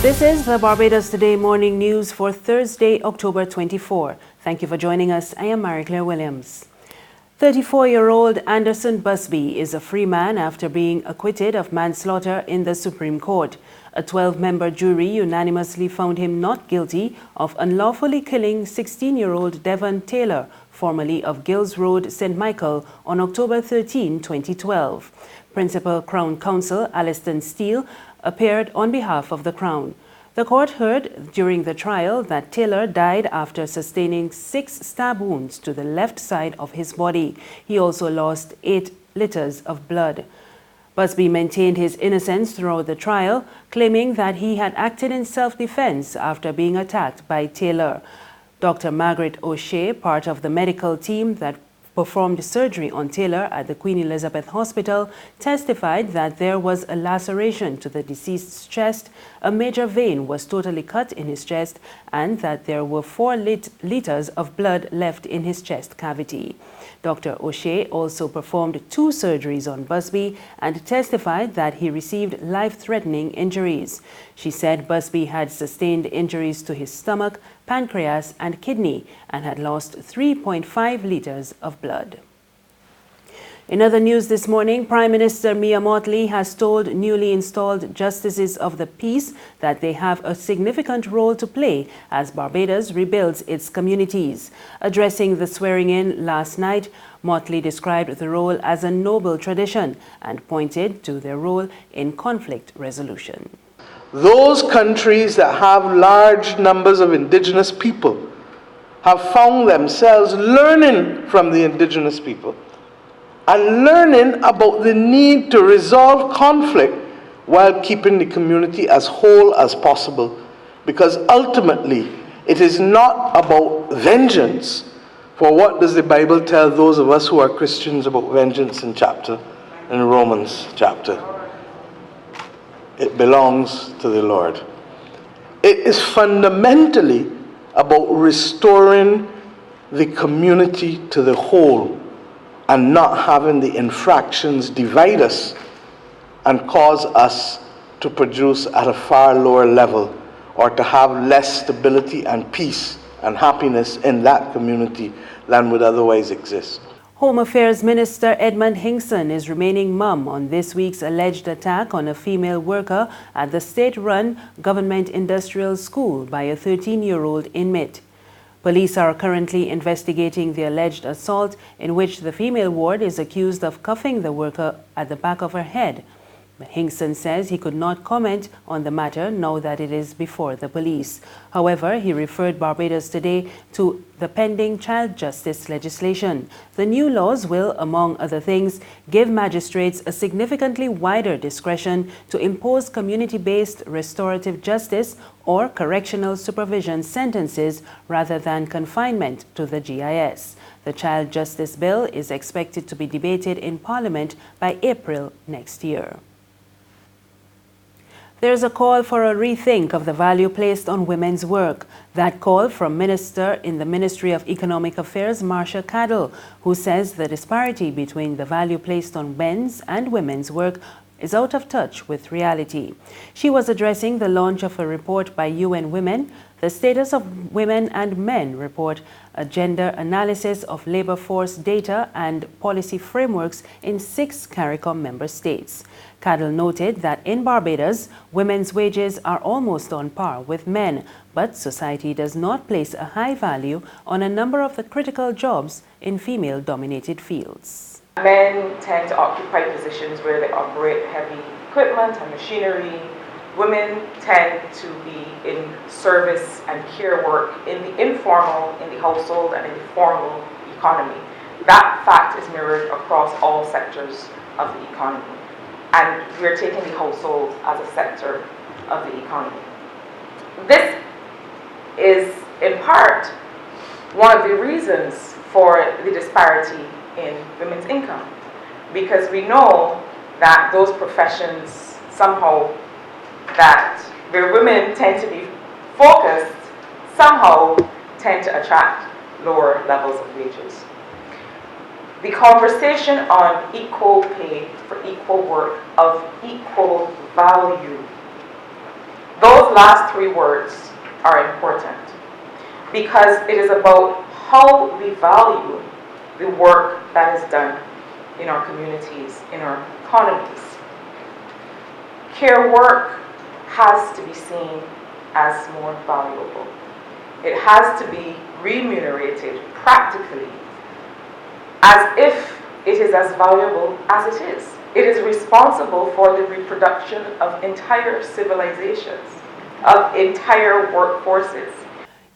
This is the Barbados Today morning news for Thursday, October 24. Thank you for joining us. I am Mary-Claire Williams. 34-year-old Anderson Busby is a free man after being acquitted of manslaughter in the Supreme Court. A 12-member jury unanimously found him not guilty of unlawfully killing 16-year-old Devon Taylor, formerly of Gills Road, St. Michael, on October 13, 2012. Principal Crown Counsel Alliston Steele appeared on behalf of the Crown. The court heard during the trial that Taylor died after sustaining 6 stab wounds to the left side of his body. He also lost 8 liters of blood. Busby maintained his innocence throughout the trial, claiming that he had acted in self-defense after being attacked by Taylor. Dr. Margaret O'Shea, part of the medical team that performed surgery on Taylor at the Queen Elizabeth Hospital, testified that there was a laceration to the deceased's chest, a major vein was totally cut in his chest, and that there were 4 liters of blood left in his chest cavity. Dr. O'Shea also performed 2 surgeries on Busby and testified that he received life-threatening injuries. She said Busby had sustained injuries to his stomach, pancreas and kidney and had lost 3.5 liters of blood. In other news this morning, Prime Minister Mia Mottley has told newly installed justices of the peace that they have a significant role to play as Barbados rebuilds its communities. Addressing the swearing-in last night, Mottley described the role as a noble tradition and pointed to their role in conflict resolution. Those countries that have large numbers of indigenous people have found themselves learning from the indigenous people and learning about the need to resolve conflict while keeping the community as whole as possible. Because ultimately, it is not about vengeance. For what does the Bible tell those of us who are Christians about vengeance in Romans chapter? It belongs to the Lord. It is fundamentally about restoring the community to the whole and not having the infractions divide us and cause us to produce at a far lower level or to have less stability and peace and happiness in that community than would otherwise exist. Home Affairs Minister Edmund Hinkson is remaining mum on this week's alleged attack on a female worker at the state-run Government Industrial School by a 13-year-old inmate. Police are currently investigating the alleged assault in which the female ward is accused of cuffing the worker at the back of her head. But Hinkson says he could not comment on the matter now that it is before the police. However, he referred Barbados Today to the pending child justice legislation. The new laws will, among other things, give magistrates a significantly wider discretion to impose community-based restorative justice or correctional supervision sentences rather than confinement to the GIS. The Child Justice Bill is expected to be debated in Parliament by April next year. There is a call for a rethink of the value placed on women's work. That call from Minister in the Ministry of Economic Affairs, Marcia Cadell, who says the disparity between the value placed on men's and women's work is out of touch with reality. She was addressing the launch of a report by UN Women, the Status of Women and Men report, a gender analysis of labor force data and policy frameworks in 6 CARICOM member states. Cadell noted that in Barbados, women's wages are almost on par with men, but society does not place a high value on a number of the critical jobs in female-dominated fields. Men tend to occupy positions where they operate heavy equipment and machinery. Women tend to be in service and care work in the informal, in the household, and in the formal economy. That fact is mirrored across all sectors of the economy. And we're taking the household as a sector of the economy. This is, in part, one of the reasons for the disparity in women's income, because we know that those professions somehow that where women tend to be focused somehow tend to attract lower levels of wages. The conversation on equal pay for equal work of equal value, those those last three words are important because it is about how we value the work that is done in our communities, in our economies. Care work has to be seen as more valuable. It has to be remunerated practically as if it is as valuable as it is. It is responsible for the reproduction of entire civilizations, of entire workforces.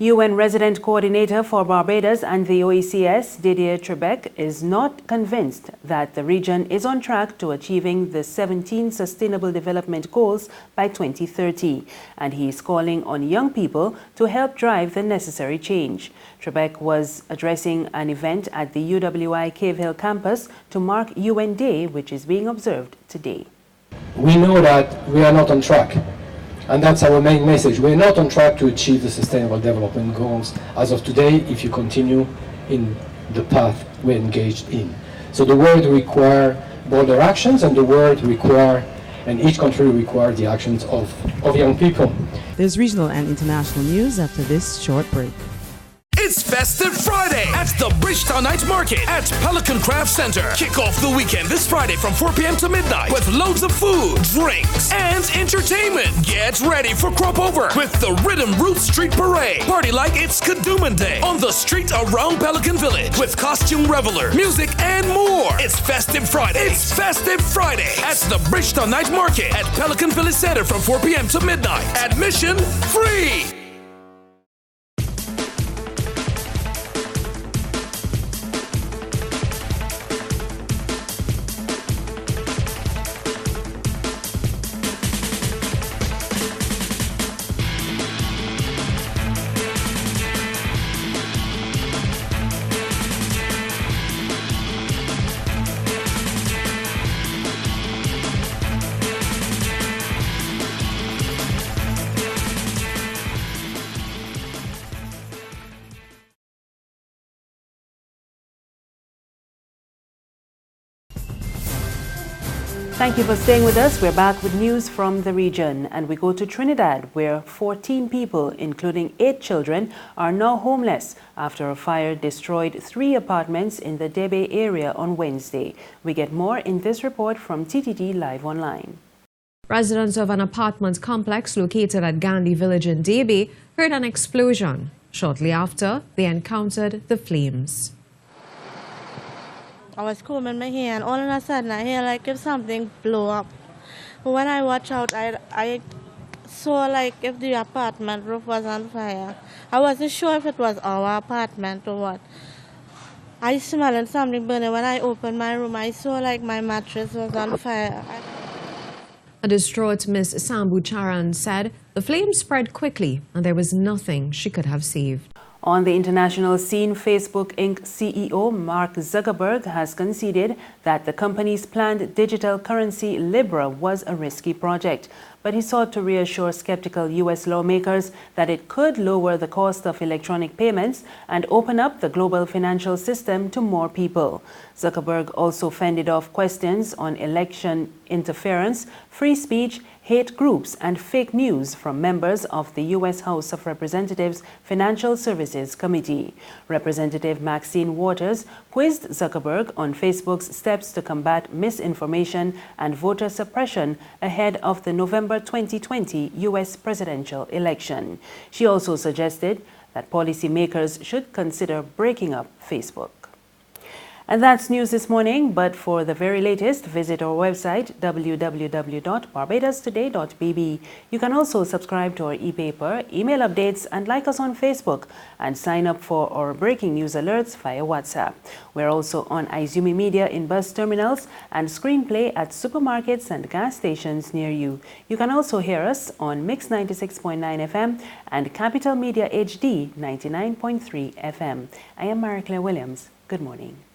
UN Resident Coordinator for Barbados and the OECS, Didier Trebek, is not convinced that the region is on track to achieving the 17 Sustainable Development Goals by 2030, and he is calling on young people to help drive the necessary change. Trebek was addressing an event at the UWI Cave Hill campus to mark UN Day, which is being observed today. We know that we are not on track. And that's our main message. We're not on track to achieve the Sustainable Development Goals as of today if you continue in the path we're engaged in. So the world requires bolder actions, and the world requires, and each country requires the actions of young people. There's regional and international news after this short break. It's Festive Friday at the Bridgetown Night Market at Pelican Craft Center. Kick off the weekend this Friday from 4 p.m. to midnight with loads of food, drinks, and entertainment. Get ready for Crop Over with the Rhythm Roots Street Parade. Party like it's Kadooman Day on the street around Pelican Village with costume reveler, music, and more. It's Festive Friday. It's Festive Friday at the Bridgetown Night Market at Pelican Village Center from 4 p.m. to midnight. Admission free. Thank you for staying with us. We're back with news from the region, and we go to Trinidad, where 14 people, including 8 children, are now homeless after a fire destroyed 3 apartments in the Debe area on Wednesday. We get more in this report from TTT Live Online. Residents of an apartment complex located at Gandhi Village in Debe heard an explosion. Shortly after, they encountered the flames. I was combing my hair, and all of a sudden I hear like if something blow up. But when I watch out, I saw like if the apartment roof was on fire. I wasn't sure if it was our apartment or what. I smelled something burning. When I opened my room, I saw like my mattress was on fire. A distraught Miss Sambu Charan said the flames spread quickly and there was nothing she could have saved. On the international scene, Facebook Inc. CEO Mark Zuckerberg has conceded that the company's planned digital currency Libra was a risky project, but he sought to reassure skeptical U.S. lawmakers that it could lower the cost of electronic payments and open up the global financial system to more people. Zuckerberg also fended off questions on election interference, free speech, hate groups, and fake news from members of the U.S. House of Representatives Financial Services Committee. Representative Maxine Waters quizzed Zuckerberg on Facebook's steps to combat misinformation and voter suppression ahead of the November 2020 U.S. presidential election. She also suggested that policymakers should consider breaking up Facebook. And that's news this morning, but for the very latest, visit our website www.barbadostoday.bb. You can also subscribe to our e-paper, email updates, and like us on Facebook, and sign up for our breaking news alerts via WhatsApp. We're also on Izumi Media in bus terminals and Screenplay at supermarkets and gas stations near you. You can also hear us on Mix 96.9 FM and Capital Media HD 99.3 FM. I am Marie Claire Williams. Good morning.